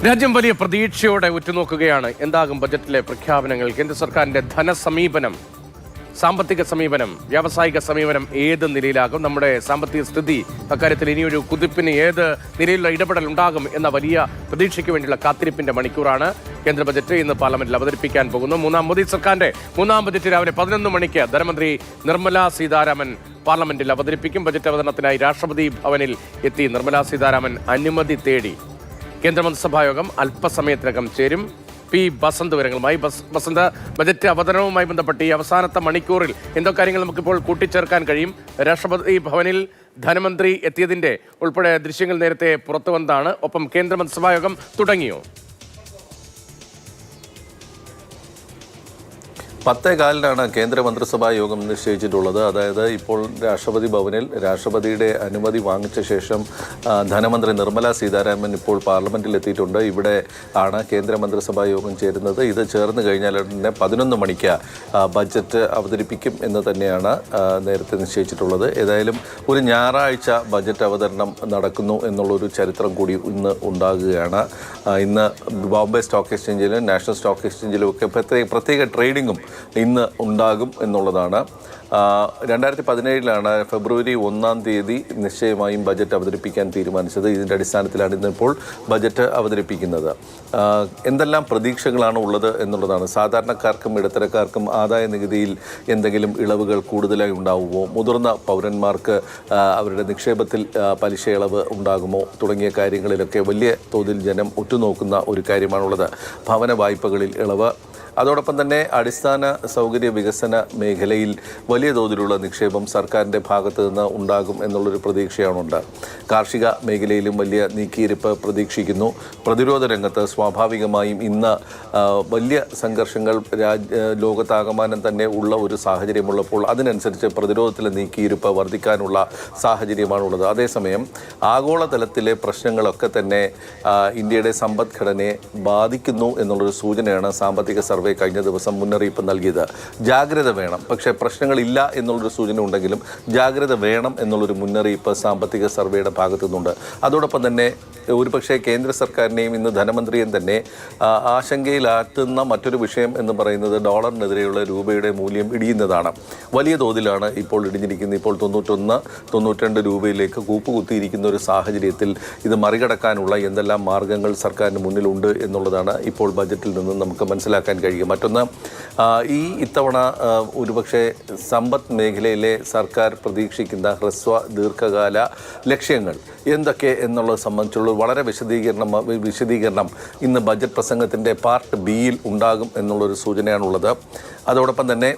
രാജ്യം വലിയ പ്രതീക്ഷയോടെ ഉറ്റുനോക്കുകയാണ്. എന്താകും ബജറ്റിലെ പ്രഖ്യാപനങ്ങൾ? കേന്ദ്ര സർക്കാരിന്റെ ധനസമീപനം, സാമ്പത്തിക സമീപനം, വ്യാവസായിക സമീപനം ഏത് നിലയിലാകും? നമ്മുടെ സാമ്പത്തിക സ്ഥിതി അക്കാര്യത്തിൽ ഇനിയൊരു കുതിപ്പിന് ഏത് നിലയിലുള്ള ഇടപെടൽ ഉണ്ടാകും എന്ന വലിയ പ്രതീക്ഷയ്ക്ക് വേണ്ടിയുള്ള കാത്തിരിപ്പിന്റെ മണിക്കൂറാണ്. കേന്ദ്ര ബജറ്റ് ഇന്ന് പാർലമെന്റിൽ അവതരിപ്പിക്കാൻ പോകുന്നു. മോദി സർക്കാരിന്റെ മൂന്നാം ബജറ്റ് രാവിലെ 11 മണിക്ക് ധനമന്ത്രി നിർമ്മല സീതാരാമൻ പാർലമെന്റിൽ അവതരിപ്പിക്കും. ബജറ്റ് അവതരണത്തിനായി രാഷ്ട്രപതി ഭവനിൽ എത്തി നിർമ്മല സീതാരാമൻ അനുമതി തേടി. കേന്ദ്രമന്ത്രിസഭായോഗം അല്പസമയത്തിനകം ചേരും. പി ബസന്ത് വിവരങ്ങളുമായി. ബസന്ത്, ബജറ്റ് അവതരണവുമായി ബന്ധപ്പെട്ട് ഈ അവസാനത്തെ മണിക്കൂറിൽ എന്തോ കാര്യങ്ങൾ നമുക്കിപ്പോൾ കൂട്ടിച്ചേർക്കാൻ കഴിയും? രാഷ്ട്രപതി ഭവനിൽ ധനമന്ത്രി എത്തിയതിന്റെ ഉൾപ്പെടെ ദൃശ്യങ്ങൾ നേരത്തെ പുറത്തു വന്നതാണ്. ഒപ്പം കേന്ദ്രമന്ത്രിസഭായോഗം തുടങ്ങിയോ? 10:15 കേന്ദ്രമന്ത്രിസഭാ യോഗം നിശ്ചയിച്ചിട്ടുള്ളത്. അതായത് ഇപ്പോൾ രാഷ്ട്രപതി ഭവനിൽ രാഷ്ട്രപതിയുടെ അനുമതി വാങ്ങിച്ച ശേഷം ധനമന്ത്രി നിർമ്മല സീതാരാമൻ ഇപ്പോൾ പാർലമെന്റിൽ എത്തിയിട്ടുണ്ട്. ഇവിടെ ആണ് കേന്ദ്രമന്ത്രിസഭാ യോഗം ചേരുന്നത്. ഇത് ചേർന്ന് കഴിഞ്ഞാൽ തന്നെ 11 മണിക്ക് ബജറ്റ് അവതരിപ്പിക്കും എന്ന് തന്നെയാണ് നേരത്തെ നിശ്ചയിച്ചിട്ടുള്ളത്. ഏതായാലും ഒരു ഞായറാഴ്ച ബജറ്റ് അവതരണം നടക്കുന്നു എന്നുള്ളൊരു ചരിത്രം കൂടി ഇന്ന് ഉണ്ടാകുകയാണ്. ഇന്ന് ബോംബെ സ്റ്റോക്ക് എക്സ്ചേഞ്ചിലും നാഷണൽ സ്റ്റോക്ക് എക്സ്ചേഞ്ചിലും ഒക്കെ പ്രത്യേക ട്രേഡിങ്ങും ഇന്ന് ഉണ്ടാകും എന്നുള്ളതാണ്. 2017 ഫെബ്രുവരി 1 നിശ്ചയമായും ബജറ്റ് അവതരിപ്പിക്കാൻ തീരുമാനിച്ചത്. ഇതിൻ്റെ അടിസ്ഥാനത്തിലാണ് ഇന്നിപ്പോൾ ബജറ്റ് അവതരിപ്പിക്കുന്നത്. എന്തെല്ലാം പ്രതീക്ഷകളാണ് ഉള്ളത് എന്നുള്ളതാണ്. സാധാരണക്കാർക്കും ഇടത്തരക്കാർക്കും ആദായ നികുതിയിൽ എന്തെങ്കിലും ഇളവുകൾ കൂടുതലായി ഉണ്ടാവുമോ? മുതിർന്ന പൗരന്മാർക്ക് അവരുടെ നിക്ഷേപത്തിൽ പലിശ ഇളവ് ഉണ്ടാകുമോ? തുടങ്ങിയ കാര്യങ്ങളിലൊക്കെ വലിയ തോതിൽ ജനം ഉറ്റുനോക്കുന്ന ഒരു കാര്യമാണുള്ളത്. ഭവന വായ്പകളിൽ ഇളവ്, അതോടൊപ്പം തന്നെ അടിസ്ഥാന സൗകര്യ വികസന മേഖലയിൽ വലിയ തോതിലുള്ള നിക്ഷേപം സർക്കാരിൻ്റെ ഭാഗത്തു നിന്ന് ഉണ്ടാകും എന്നുള്ളൊരു പ്രതീക്ഷയാണുണ്ട്. കാർഷിക മേഖലയിലും വലിയ നീക്കിയിരിപ്പ് പ്രതീക്ഷിക്കുന്നു. പ്രതിരോധ രംഗത്ത് സ്വാഭാവികമായും ഇന്ന് വലിയ സംഘർഷങ്ങൾ ലോകത്താകമാനം തന്നെ ഉള്ള ഒരു സാഹചര്യമുള്ളപ്പോൾ അതിനനുസരിച്ച് പ്രതിരോധത്തിലെ നീക്കിയിരിപ്പ് വർദ്ധിക്കാനുള്ള സാഹചര്യമാണുള്ളത്. അതേസമയം ആഗോളതലത്തിലെ പ്രശ്നങ്ങളൊക്കെ തന്നെ ഇന്ത്യയുടെ സമ്പദ്ഘടനയെ ബാധിക്കുന്നു എന്നുള്ളൊരു സൂചനയാണ് സാമ്പത്തിക സർവേ കഴിഞ്ഞ ദിവസം മുന്നറിയിപ്പ് നൽകിയത്. ജാഗ്രത വേണം, പക്ഷേ പ്രശ്നങ്ങളില്ല എന്നുള്ളൊരു സൂചന ഉണ്ടെങ്കിലും ജാഗ്രത വേണം എന്നുള്ളൊരു മുന്നറിയിപ്പ് സാമ്പത്തിക സർവേയുടെ ഭാഗത്തു നിന്നുണ്ട്. അതോടൊപ്പം തന്നെ ഒരുപക്ഷെ കേന്ദ്ര സർക്കാരിനെയും ഇന്ന് ധനമന്ത്രിയും തന്നെ ആശങ്കയിലാക്കുന്ന മറ്റൊരു വിഷയം എന്ന് പറയുന്നത് ഡോളറിനെതിരെയുള്ള രൂപയുടെ മൂല്യം ഇടിയുന്നതാണ്. വലിയ തോതിലാണ് ഇപ്പോൾ ഇടിഞ്ഞിരിക്കുന്നത്. ഇപ്പോൾ 91-92 രൂപയിലേക്ക് കൂപ്പുകുത്തിയിരിക്കുന്ന ഒരു സാഹചര്യത്തിൽ ഇത് മറികടക്കാനുള്ള എന്തെല്ലാം മാർഗങ്ങൾ സർക്കാരിന് മുന്നിലുണ്ട് എന്നുള്ളതാണ് ഇപ്പോൾ ബജറ്റിൽ നിന്ന് നമുക്ക് മനസ്സിലാക്കാൻ കഴിയും. മറ്റൊന്ന്, ഇത്തവണ ഒരുപക്ഷെ സമ്പദ് മേഖലയിലെ സർക്കാർ പ്രതീക്ഷിക്കുന്ന ഹ്രസ്വ ദീർഘകാല ലക്ഷ്യങ്ങൾ എന്തൊക്കെ എന്നുള്ളത് സംബന്ധിച്ചുള്ള വളരെ വിശദീകരണം ഇന്ന് ബജറ്റ് പ്രസംഗത്തിൻ്റെ പാർട്ട് ബിയിൽ ഉണ്ടാകും എന്നുള്ളൊരു സൂചനയാണുള്ളത്. അതോടൊപ്പം തന്നെ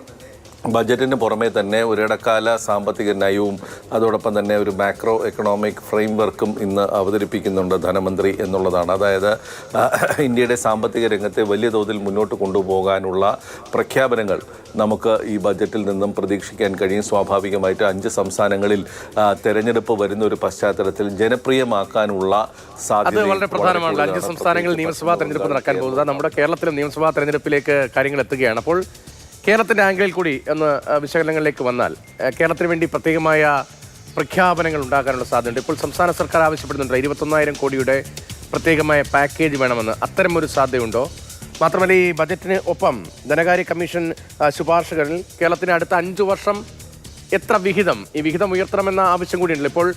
ബജറ്റിന് പുറമേ തന്നെ ഒരിടക്കാല സാമ്പത്തിക നയവും അതോടൊപ്പം തന്നെ ഒരു മാക്രോ എക്കണോമിക് ഫ്രെയിംവർക്കും ഇന്ന് അവതരിപ്പിക്കുന്നുണ്ട് ധനമന്ത്രി എന്നുള്ളതാണ്. അതായത് ഇന്ത്യയുടെ സാമ്പത്തിക രംഗത്തെ വലിയ തോതിൽ മുന്നോട്ട് കൊണ്ടുപോകാനുള്ള പ്രഖ്യാപനങ്ങൾ നമുക്ക് ഈ ബജറ്റിൽ നിന്നും പ്രതീക്ഷിക്കാൻ കഴിയും. സ്വാഭാവികമായിട്ട് 5 സംസ്ഥാനങ്ങളിൽ തെരഞ്ഞെടുപ്പ് വരുന്ന ഒരു പശ്ചാത്തലത്തിൽ ജനപ്രിയമാക്കാനുള്ള സാധ്യത വളരെ പ്രധാനമാണ്. 5 സംസ്ഥാനങ്ങളിൽ നിയമസഭാ തെരഞ്ഞെടുപ്പ് നടക്കാൻ പോകുന്നത്. നമ്മുടെ കേരളത്തിലും നിയമസഭാ തെരഞ്ഞെടുപ്പിലേക്ക് കാര്യങ്ങൾ എത്തുകയാണ്. അപ്പോൾ കേരളത്തിൻ്റെ ആംഗിളിൽ കൂടി ഒന്ന് വിശകലനങ്ങളിലേക്ക് വന്നാൽ കേരളത്തിന് വേണ്ടി പ്രത്യേകമായ പ്രഖ്യാപനങ്ങൾ ഉണ്ടാകാനുള്ള സാധ്യതയുണ്ട്. ഇപ്പോൾ സംസ്ഥാന സർക്കാർ ആവശ്യപ്പെടുന്നുണ്ട് 21,000 കോടിയുടെ പ്രത്യേകമായ പാക്കേജ് വേണമെന്ന്. അത്തരമൊരു സാധ്യതയുണ്ടോ? മാത്രമല്ല, ഈ ബജറ്റിന് ഒപ്പം ധനകാര്യ കമ്മീഷൻ ശുപാർശകളിൽ കേരളത്തിന് അടുത്ത 5 വർഷം എത്ര വിഹിതം, ഈ വിഹിതം ഉയർത്തണമെന്ന ആവശ്യം കൂടിയുണ്ടല്ലോ. ഇപ്പോൾ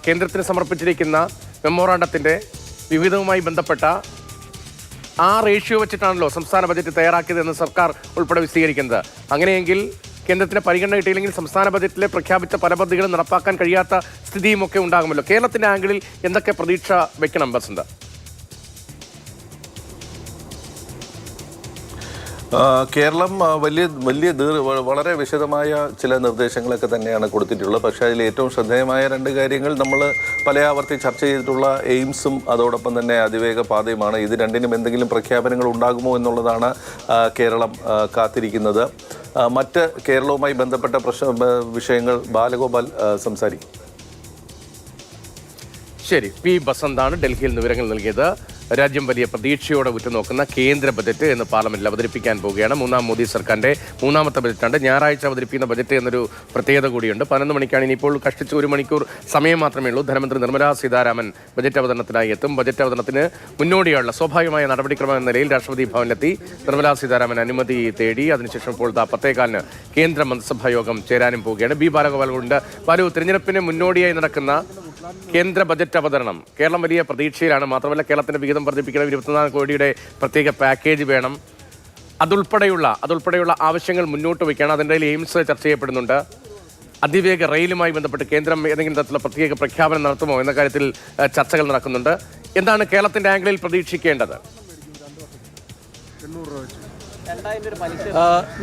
കേന്ദ്രത്തിന് സമർപ്പിച്ചിരിക്കുന്ന മെമ്മോറാണ്ടത്തിൻ്റെ വിഹിതവുമായി ബന്ധപ്പെട്ട ആ റേഷ്യോ വെച്ചിട്ടാണല്ലോ സംസ്ഥാന ബജറ്റ് തയ്യാറാക്കിയതെന്ന് സർക്കാർ ഉൾപ്പെടെ വിശദീകരിക്കുന്നത്. അങ്ങനെയെങ്കിൽ കേന്ദ്രത്തിന് പരിഗണന കിട്ടിയില്ലെങ്കിൽ സംസ്ഥാന ബജറ്റിലെ പ്രഖ്യാപിച്ച പല പദ്ധതികളും നടപ്പാക്കാൻ കഴിയാത്ത സ്ഥിതിയും ഒക്കെ ഉണ്ടാകുമല്ലോ. കേരളത്തിൻ്റെ ആംഗിളിൽ എന്തൊക്കെ പ്രതീക്ഷ വെക്കണം ബസന്ത? കേരളം വളരെ വിശദമായ ചില നിർദ്ദേശങ്ങളൊക്കെ തന്നെയാണ് കൊടുത്തിട്ടുള്ളത്. പക്ഷേ അതിൽ ഏറ്റവും ശ്രദ്ധേയമായ 2 കാര്യങ്ങൾ നമ്മൾ പലയാവർത്തി ചർച്ച ചെയ്തിട്ടുള്ള എയിംസും അതോടൊപ്പം തന്നെ അതിവേഗ പാതയുമാണ്. ഇത് രണ്ടിനും എന്തെങ്കിലും പ്രഖ്യാപനങ്ങൾ ഉണ്ടാകുമോ എന്നുള്ളതാണ് കേരളം കാത്തിരിക്കുന്നത്. മറ്റ് കേരളവുമായി ബന്ധപ്പെട്ട വിഷയങ്ങൾ ബാലഗോപാൽ സംസാരിക്കും. ശരി, പി ബസന്താണ് ഡൽഹിയിൽ വിവരങ്ങൾ നൽകിയത്. രാജ്യം വലിയ പ്രതീക്ഷയോടെ ഉറ്റുനോക്കുന്ന കേന്ദ്ര ബജറ്റ് എന്ന് പാർലമെന്റിൽ അവതരിപ്പിക്കാൻ പോവുകയാണ്. മൂന്നാം മോദി സർക്കാരിന്റെ മൂന്നാമത്തെ ബജറ്റാണ്. ഞായറാഴ്ച അവതരിപ്പിക്കുന്ന ബജറ്റ് എന്നൊരു പ്രത്യേകത കൂടിയുണ്ട്. 11 മണിക്കാണ്. ഇനിയിപ്പോൾ കഷ്ടിച്ച് 1 മണിക്കൂർ സമയം മാത്രമേ ഉള്ളൂ. ധനമന്ത്രി നിർമ്മലാ സീതാരാമൻ ബജറ്റ് അവതരണത്തിനായി എത്തും. ബജറ്റ് അവതരണത്തിന് മുന്നോടിയുള്ള സ്വാഭാവികമായ നടപടിക്രമം എന്ന നിലയിൽ രാഷ്ട്രപതി ഭവനിലെത്തി നിർമ്മലാ സീതാരാമൻ അനുമതി തേടി. അതിനുശേഷം ഇപ്പോൾ 10:15 കേന്ദ്ര മന്ത്രിസഭാ യോഗം ചേരാനും പോവുകയാണ്. ബി ബാലഗോപാലുണ്ട്. ബാലു, തിരഞ്ഞെടുപ്പിന് മുന്നോടിയായി നടക്കുന്ന കേന്ദ്ര ബജറ്റ് അവതരണം കേരളം വലിയ പ്രതീക്ഷയിലാണ്. മാത്രമല്ല, കേരളത്തിന്റെ വിഹിതം വർദ്ധിപ്പിക്കണം, 24 കോടിയുടെ പ്രത്യേക പാക്കേജ് വേണം, അതുൾപ്പെടെയുള്ള ആവശ്യങ്ങൾ മുന്നോട്ട് വയ്ക്കുകയാണ്. അതിൻ്റെ എയിംസ് ചർച്ച ചെയ്യപ്പെടുന്നുണ്ട്. അതിവേഗ റെയിലുമായി ബന്ധപ്പെട്ട് കേന്ദ്രം ഏതെങ്കിലും തരത്തിലുള്ള പ്രത്യേക പ്രഖ്യാപനം നടത്തുമോ എന്ന കാര്യത്തിൽ ചർച്ചകൾ നടക്കുന്നുണ്ട്. എന്താണ് കേരളത്തിന്റെ ആംഗിളിൽ പ്രതീക്ഷിക്കേണ്ടത്?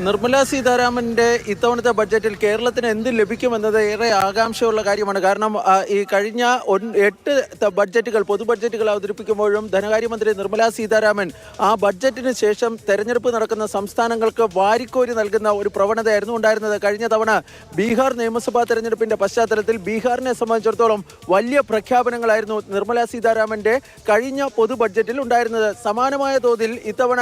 നിർമ്മലാ സീതാരാമന്റെ ഇത്തവണത്തെ ബഡ്ജറ്റിൽ കേരളത്തിന് എന്ത് ലഭിക്കുമെന്നത് ഏറെ ആകാംക്ഷയുള്ള കാര്യമാണ്. കാരണം ഈ കഴിഞ്ഞ 8 ബഡ്ജറ്റുകൾ, പൊതു ബഡ്ജറ്റുകൾ അവതരിപ്പിക്കുമ്പോഴും ധനകാര്യമന്ത്രി നിർമ്മലാ സീതാരാമൻ ആ ബഡ്ജറ്റിന് ശേഷം തെരഞ്ഞെടുപ്പ് നടക്കുന്ന സംസ്ഥാനങ്ങൾക്ക് വാരിക്കോരി നൽകുന്ന ഒരു പ്രവണതയായിരുന്നു ഉണ്ടായിരുന്നത്. കഴിഞ്ഞ തവണ ബീഹാർ നിയമസഭാ തെരഞ്ഞെടുപ്പിന്റെ പശ്ചാത്തലത്തിൽ ബീഹാറിനെ സംബന്ധിച്ചിടത്തോളം വലിയ പ്രഖ്യാപനങ്ങളായിരുന്നു നിർമ്മലാ സീതാരാമന്റെ കഴിഞ്ഞ പൊതു ബഡ്ജറ്റിൽ ഉണ്ടായിരുന്നത്. സമാനമായ തോതിൽ ഇത്തവണ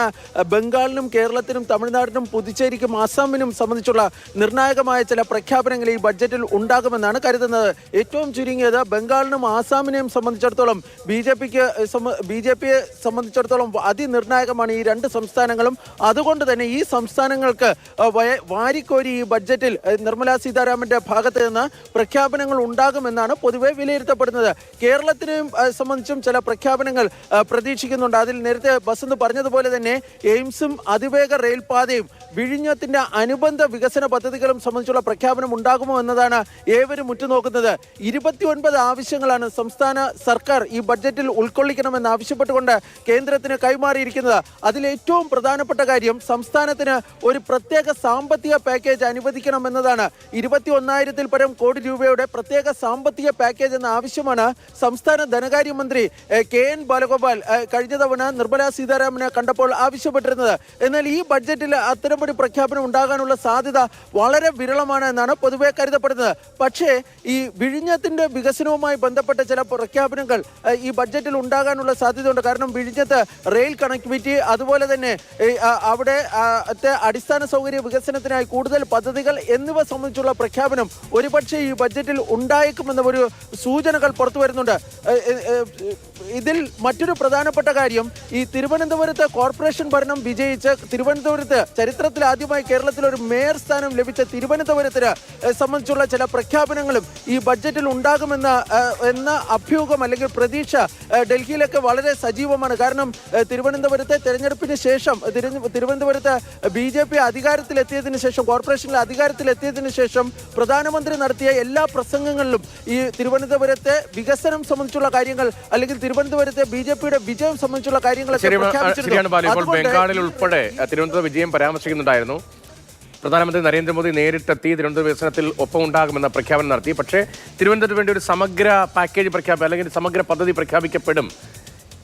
ബംഗാളിനും കേരളത്തിനും തമിഴ്നാടിനും പുതുച്ചേരിക്കും അസമിനും സംബന്ധിച്ചുള്ള നിർണായകമായ ചില പ്രഖ്യാപനങ്ങൾ ഈ ബഡ്ജറ്റിൽ ഉണ്ടാകുമെന്നാണ് കരുതുന്നത്. ഏറ്റവും ചുരുങ്ങിയത് ബംഗാളിനും ആസാമിനെയും സംബന്ധിച്ചിടത്തോളം ബി ജെ പിയെ സംബന്ധിച്ചിടത്തോളം അതിനിർണായകമാണ് ഈ 2 സംസ്ഥാനങ്ങളും. അതുകൊണ്ട് തന്നെ ഈ സംസ്ഥാനങ്ങൾക്ക് വാരിക്കോരി ഈ ബഡ്ജറ്റിൽ നിർമ്മലാ സീതാരാമന്റെ ഭാഗത്ത് നിന്ന് പ്രഖ്യാപനങ്ങൾ ഉണ്ടാകുമെന്നാണ് പൊതുവെ വിലയിരുത്തപ്പെടുന്നത്. കേരളത്തിനെയും സംബന്ധിച്ചും ചില പ്രഖ്യാപനങ്ങൾ പ്രതീക്ഷിക്കുന്നുണ്ട്. അതിൽ നേരത്തെ ബസന്ത് പറഞ്ഞതുപോലെ തന്നെ എയിംസും അതിവേഗ റെയിൽപാതയും വിഴിഞ്ഞത്തിന്റെ അനുബന്ധ വികസന പദ്ധതികളും സംബന്ധിച്ചുള്ള പ്രഖ്യാപനം ഉണ്ടാകുമോ എന്നതാണ് ഏവരും ഉറ്റുനോക്കുന്നത്. 29 ആവശ്യങ്ങളാണ് സംസ്ഥാന സർക്കാർ ഈ ബഡ്ജറ്റിൽ ഉൾക്കൊള്ളിക്കണമെന്ന് ആവശ്യപ്പെട്ടുകൊണ്ട് കേന്ദ്രത്തിന് കൈമാറിയിരിക്കുന്നത്. അതിലേറ്റവും പ്രധാനപ്പെട്ട കാര്യം സംസ്ഥാനത്തിന് ഒരു പ്രത്യേക സാമ്പത്തിക പാക്കേജ് അനുവദിക്കണമെന്നതാണ്. 21,000-ൽ പരം കോടി രൂപയുടെ പ്രത്യേക സാമ്പത്തിക പാക്കേജ് എന്ന ആവശ്യമാണ് സംസ്ഥാന ധനകാര്യമന്ത്രി KN ബാലഗോപാൽ കഴിഞ്ഞ തവണ നിർമ്മലാ സീതാരാമനെ കണ്ടപ്പോൾ ആവശ്യപ്പെട്ടിരുന്നത്. എന്നാൽ ഈ ബഡ്ജറ്റിൽ അത്തരമൊരു പ്രഖ്യാപനം ഉണ്ടാകാനുള്ള സാധ്യത വളരെ വിരളമാണ് എന്നാണ് പൊതുവെ കരുതപ്പെടുന്നത്. പക്ഷേ ഈ വിഴിഞ്ഞത്തിന്റെ വികസനവുമായി ബന്ധപ്പെട്ട ചില പ്രഖ്യാപനങ്ങൾ ഈ ബഡ്ജറ്റിൽ ഉണ്ടാകാനുള്ള സാധ്യതയുണ്ട്. കാരണം വിഴിഞ്ഞത്ത് റെയിൽ കണക്ടിവിറ്റി, അതുപോലെ തന്നെ അവിടെ അടിസ്ഥാന സൗകര്യ വികസനത്തിനായി കൂടുതൽ പദ്ധതികൾ എന്നിവ സംബന്ധിച്ചുള്ള പ്രഖ്യാപനം ഒരുപക്ഷെ ഈ ബഡ്ജറ്റിൽ ഉണ്ടായേക്കുമെന്ന ഒരു സൂചനകൾ പുറത്തു വരുന്നുണ്ട്. ഇതിൽ മറ്റൊരു പ്രധാനപ്പെട്ട കാര്യം, ഈ തിരുവനന്തപുരത്ത് കോർപ്പറേഷൻ ഭരണം വിജയിച്ച് തിരുവനന്തപുരത്ത് ചരിത്രത്തിൽ ആദ്യമായി കേരളത്തിൽ ഒരു മേയർ സ്ഥാനം ലഭിച്ച തിരുവനന്തപുരത്തിന് സംബന്ധിച്ചുള്ള ചില പ്രഖ്യാപനങ്ങളും ഈ ബഡ്ജറ്റിൽ ഉണ്ടാകുമെന്ന അഭ്യൂഹം അല്ലെങ്കിൽ പ്രതീക്ഷ ഡൽഹിയിലൊക്കെ വളരെ സജീവമാണ്. കാരണം തിരുവനന്തപുരത്തെ തെരഞ്ഞെടുപ്പിന് ശേഷം തിരുവനന്തപുരത്ത് BJP അധികാരത്തിലെത്തിയതിനു ശേഷം, കോർപ്പറേഷനിൽ അധികാരത്തിലെത്തിയതിനു ശേഷം പ്രധാനമന്ത്രി നടത്തിയ എല്ലാ പ്രസംഗങ്ങളിലും ഈ തിരുവനന്തപുരത്തെ വികസനം സംബന്ധിച്ചുള്ള കാര്യങ്ങൾ അല്ലെങ്കിൽ തിരുവനന്തപുരത്തെ BJPയുടെ വിജയം സംബന്ധിച്ചുള്ള കാര്യങ്ങളൊക്കെ പ്രഖ്യാപിച്ചിരുന്നു. ബംഗാളിൽ ഉൾപ്പെടെ തിരുവനന്തപുരം വിജയം പരാമർശിക്കുന്നുണ്ടായിരുന്നു. പ്രധാനമന്ത്രി നരേന്ദ്രമോദി നേരിട്ടെത്തി തിരുവനന്തപുരം വികസനത്തിൽ ഒപ്പം ഉണ്ടാകുമെന്ന പ്രഖ്യാപനം നടത്തി. പക്ഷേ തിരുവനന്തപുരത്തിന് വേണ്ടി ഒരു സമഗ്ര പാക്കേജ് അല്ലെങ്കിൽ സമഗ്ര പദ്ധതി പ്രഖ്യാപിക്കപ്പെടും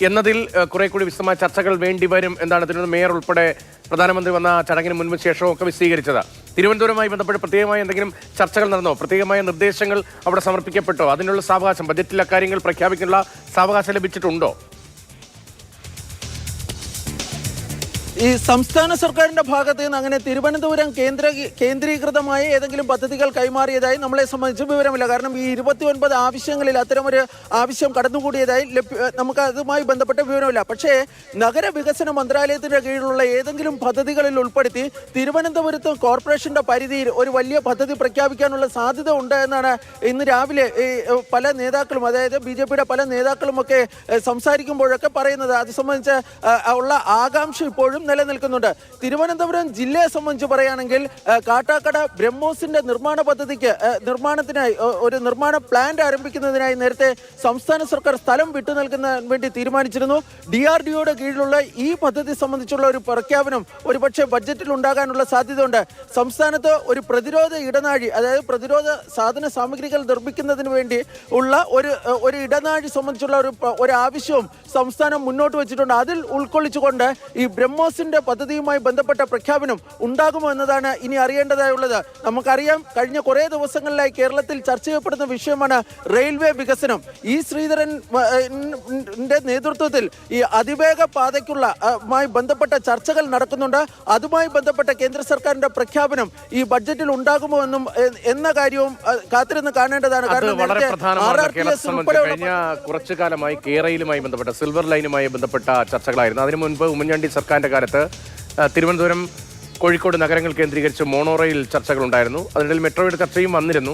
എന്നതിൽ കുറെ കൂടി വിശദമായ ചർച്ചകൾ വേണ്ടിവരും എന്നാണ് തിരുവനന്തപുരം മേയർ ഉൾപ്പെടെ പ്രധാനമന്ത്രി വന്ന ചടങ്ങിന് മുൻപ് ശേഷവും ഒക്കെ വിശദീകരിച്ചത്. തിരുവനന്തപുരവുമായി ബന്ധപ്പെട്ട് പ്രത്യേകമായ എന്തെങ്കിലും ചർച്ചകൾ നടന്നോ? പ്രത്യേകമായ നിർദ്ദേശങ്ങൾ അവിടെ സമർപ്പിക്കപ്പെട്ടോ? അതിനുള്ള സാവകാശം, ബജറ്റിൽ അക്കാര്യങ്ങൾ പ്രഖ്യാപിക്കാനുള്ള സാവകാശം ലഭിച്ചിട്ടുണ്ടോ? ഈ സംസ്ഥാന സർക്കാരിന്റെ ഭാഗത്ത് നിന്ന് അങ്ങനെ തിരുവനന്തപുരം കേന്ദ്രീകൃതമായ ഏതെങ്കിലും പദ്ധതികൾ കൈമാറിയതായി നമ്മളെ സംബന്ധിച്ച് വിവരമില്ല. കാരണം ഈ 29 ആവശ്യങ്ങളിൽ അത്തരമൊരു ആവശ്യം കടന്നുകൂടിയതായി നമുക്ക് അതുമായി ബന്ധപ്പെട്ട വിവരമില്ല. പക്ഷേ നഗരവികസന മന്ത്രാലയത്തിന്റെ കീഴിലുള്ള ഏതെങ്കിലും പദ്ധതികളിൽ ഉൾപ്പെടുത്തി തിരുവനന്തപുരത്ത് കോർപ്പറേഷന്റെ പരിധിയിൽ ഒരു വലിയ പദ്ധതി പ്രഖ്യാപിക്കാനുള്ള സാധ്യത ഉണ്ട് എന്നാണ് ഇന്ന് രാവിലെ പല നേതാക്കളും, അതായത് BJPയുടെ പല നേതാക്കളും ഒക്കെ സംസാരിക്കുമ്പോഴൊക്കെ പറയുന്നത്. അത് സംബന്ധിച്ച് ഉള്ള ആകാംക്ഷ ഇപ്പോഴും നിലനിൽക്കുന്നുണ്ട്. തിരുവനന്തപുരം ജില്ലയെ സംബന്ധിച്ച് പറയുകയാണെങ്കിൽ കാട്ടാക്കട ബ്രഹ്മോസിന്റെ നിർമ്മാണത്തിനായി ഒരു നിർമ്മാണ പ്ലാന്റ് ആരംഭിക്കുന്നതിനായി നേരത്തെ സംസ്ഥാന സർക്കാർ സ്ഥലം വിട്ടു നൽകുന്നതിന് വേണ്ടി തീരുമാനിച്ചിരുന്നു. DRDOയുടെ കീഴിലുള്ള ഈ പദ്ധതി സംബന്ധിച്ചുള്ള ഒരു പ്രഖ്യാപനം ഒരുപക്ഷെ ബഡ്ജറ്റിൽ ഉണ്ടാകാനുള്ള സാധ്യതയുണ്ട്. സംസ്ഥാനത്ത് ഒരു പ്രതിരോധ ഇടനാഴി, അതായത് പ്രതിരോധ സാധന സാമഗ്രികൾ നിർമ്മിക്കുന്നതിന് വേണ്ടി ഉള്ള ഒരു ഇടനാഴി സംബന്ധിച്ചുള്ള ഒരു ആവശ്യവും സംസ്ഥാനം മുന്നോട്ട് വെച്ചിട്ടുണ്ട്. അതിൽ ഉൾക്കൊള്ളിച്ചുകൊണ്ട് ഈ ബ്രഹ്മോസ് റോഡ്സിന്റെ പദ്ധതിയുമായി ബന്ധപ്പെട്ട പ്രഖ്യാപനം ഉണ്ടാകുമോ എന്നതാണ് ഇനി അറിയേണ്ടതായുള്ളത്. നമുക്കറിയാം, കഴിഞ്ഞ കുറേ ദിവസങ്ങളിലായി കേരളത്തിൽ ചർച്ച ചെയ്യപ്പെടുന്ന വിഷയമാണ് റെയിൽവേ വികസനം. ഇ ശ്രീധരന്റെ നേതൃത്വത്തിൽ ഈ അതിവേഗ പാതയ്ക്കുള്ള ബന്ധപ്പെട്ട ചർച്ചകൾ നടക്കുന്നുണ്ട്. അതുമായി ബന്ധപ്പെട്ട കേന്ദ്ര സർക്കാരിന്റെ പ്രഖ്യാപനം ഈ ബഡ്ജറ്റിൽ ഉണ്ടാകുമോ എന്ന കാര്യവും കാത്തിരുന്ന് കാണേണ്ടതാണ്. വളരെ പ്രധാനമാണ്. കേരളത്തെ സംബന്ധിച്ച് കഴിഞ്ഞ കുറച്ചു കാലമായി കേരളയിലുമായി ബന്ധപ്പെട്ട സിൽവർ ലൈനുമായി ബന്ധപ്പെട്ട ചർച്ചകളായിരുന്നു. അതിനു മുൻപ് ഉമ്മൻചാണ്ടി സർക്കാരിന്റെ കാലത്ത് തിരുവനന്തപുരം, കോഴിക്കോട് നഗരങ്ങൾ കേന്ദ്രീകരിച്ച് മോണോറെയിൽ ചർച്ചകളുണ്ടായിരുന്നു. അതിനിടയിൽ മെട്രോയുടെ ചർച്ചയും വന്നിരുന്നു.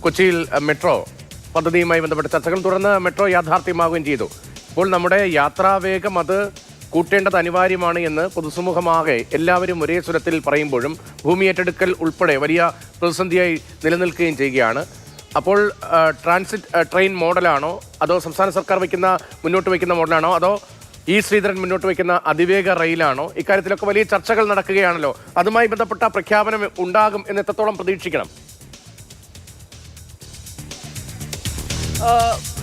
കൊച്ചിയിൽ മെട്രോ പദ്ധതിയുമായി ബന്ധപ്പെട്ട ചർച്ചകൾ, തുടർന്ന് മെട്രോ യാഥാർത്ഥ്യമാവുകയും ചെയ്തു. ഇപ്പോൾ നമ്മുടെ യാത്രാവേഗം അത് കൂട്ടേണ്ടത് അനിവാര്യമാണ് എന്ന് പൊതുസമൂഹമാകെ എല്ലാവരും ഒരേ സ്വരത്തിൽ പറയുമ്പോഴും ഭൂമി ഏറ്റെടുക്കൽ ഉൾപ്പെടെ വലിയ പ്രതിസന്ധിയായി നിലനിൽക്കുകയും ചെയ്യുകയാണ്. അപ്പോൾ ട്രാൻസിറ്റ് ട്രെയിൻ മോഡലാണോ, അതോ സംസ്ഥാന സർക്കാർ മുന്നോട്ട് വയ്ക്കുന്ന മോഡലാണോ, അതോ ഇ ശ്രീധരൻ മുന്നോട്ട് വയ്ക്കുന്ന അതിവേഗ റെയിലാണോ? ഇക്കാര്യത്തിലൊക്കെ വലിയ ചർച്ചകൾ നടക്കുകയാണല്ലോ. അതുമായി ബന്ധപ്പെട്ട പ്രഖ്യാപനം ഉണ്ടാകും എന്ന് എത്രത്തോളം പ്രതീക്ഷിക്കണം?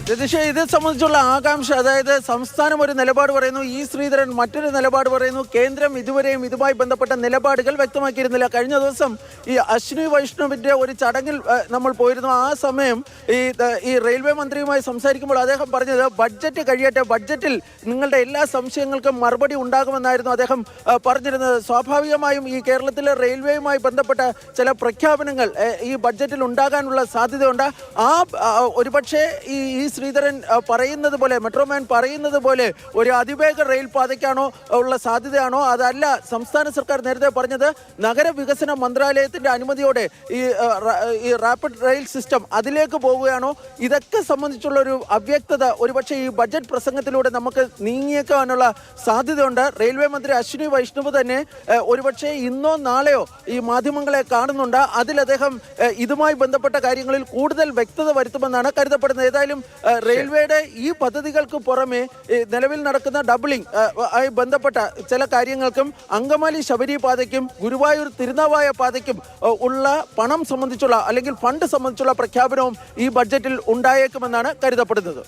രതീഷ്, ഇത് സംബന്ധിച്ചുള്ള ആകാംക്ഷ, അതായത് സംസ്ഥാനം ഒരു നിലപാട് പറയുന്നു, ഇ ശ്രീധരൻ മറ്റൊരു നിലപാട് പറയുന്നു. കേന്ദ്രം ഇതുവരെയും ഇതുമായി ബന്ധപ്പെട്ട നിലപാടുകൾ വ്യക്തമാക്കിയിരുന്നില്ല. കഴിഞ്ഞ ദിവസം ഈ അശ്വിനി വൈഷ്ണവിന്റെ ഒരു ചടങ്ങിൽ നമ്മൾ പോയിരുന്നു. ആ സമയം ഈ റെയിൽവേ മന്ത്രിയുമായി സംസാരിക്കുമ്പോൾ അദ്ദേഹം പറഞ്ഞത് ബഡ്ജറ്റ് കഴിയട്ടെ, ബഡ്ജറ്റിൽ നിങ്ങളുടെ എല്ലാ സംശയങ്ങൾക്കും മറുപടി ഉണ്ടാകുമെന്നായിരുന്നു അദ്ദേഹം പറഞ്ഞിരുന്നത്. സ്വാഭാവികമായും ഈ കേരളത്തിലെ റെയിൽവേയുമായി ബന്ധപ്പെട്ട ചില പ്രഖ്യാപനങ്ങൾ ഈ ബഡ്ജറ്റിൽ ഉണ്ടാകാനുള്ള സാധ്യതയുണ്ട്. ഒരുപക്ഷെ ഈ ശ്രീധരൻ പറയുന്നത് പോലെ, മെട്രോമാൻ പറയുന്നത് പോലെ ഒരു അതിവേഗ റെയിൽ പാതയ്ക്കാണോ ഉള്ള സാധ്യതയാണോ? അതല്ല, സംസ്ഥാന സർക്കാർ നേരത്തെ പറഞ്ഞത് നഗരവികസന മന്ത്രാലയത്തിന്റെ അനുമതിയോടെ ഈ റാപ്പിഡ് റെയിൽ സിസ്റ്റം അതിലേക്ക് പോവുകയാണോ? ഇതൊക്കെ സംബന്ധിച്ചുള്ള ഒരു അവ്യക്തത ഒരുപക്ഷെ ഈ ബഡ്ജറ്റ് പ്രസംഗത്തിലൂടെ നമുക്ക് നീങ്ങിയേക്കാനുള്ള സാധ്യതയുണ്ട്. റെയിൽവേ മന്ത്രി അശ്വിനി വൈഷ്ണവ് തന്നെ ഒരുപക്ഷെ ഇന്നോ നാളെയോ ഈ മാധ്യമങ്ങളെ കാണുന്നുണ്ട്. അതിൽ അദ്ദേഹം ഇതുമായി ബന്ധപ്പെട്ട കാര്യങ്ങളിൽ കൂടുതൽ വ്യക്തത വരുത്തുമെന്നാണ് കരുതപ്പെടുന്നത്. ഏതായാലും റെയിൽവേയുടെ ഈ പദ്ധതികൾക്ക് പുറമെ നിലവിൽ നടക്കുന്ന ഡബിളിംഗ് ആയി ബന്ധപ്പെട്ട ചില കാര്യങ്ങൾക്കും അങ്കമാലി ശബരി പാതയ്ക്കും ഗുരുവായൂർ തിരുനാവായ പാതയ്ക്കും ഉള്ള പണം സംബന്ധിച്ചുള്ള അല്ലെങ്കിൽ ഫണ്ട് സംബന്ധിച്ചുള്ള പ്രഖ്യാപനവും ഈ ബഡ്ജറ്റിൽ ഉണ്ടായേക്കുമെന്നാണ് കരുതപ്പെടുന്നത്.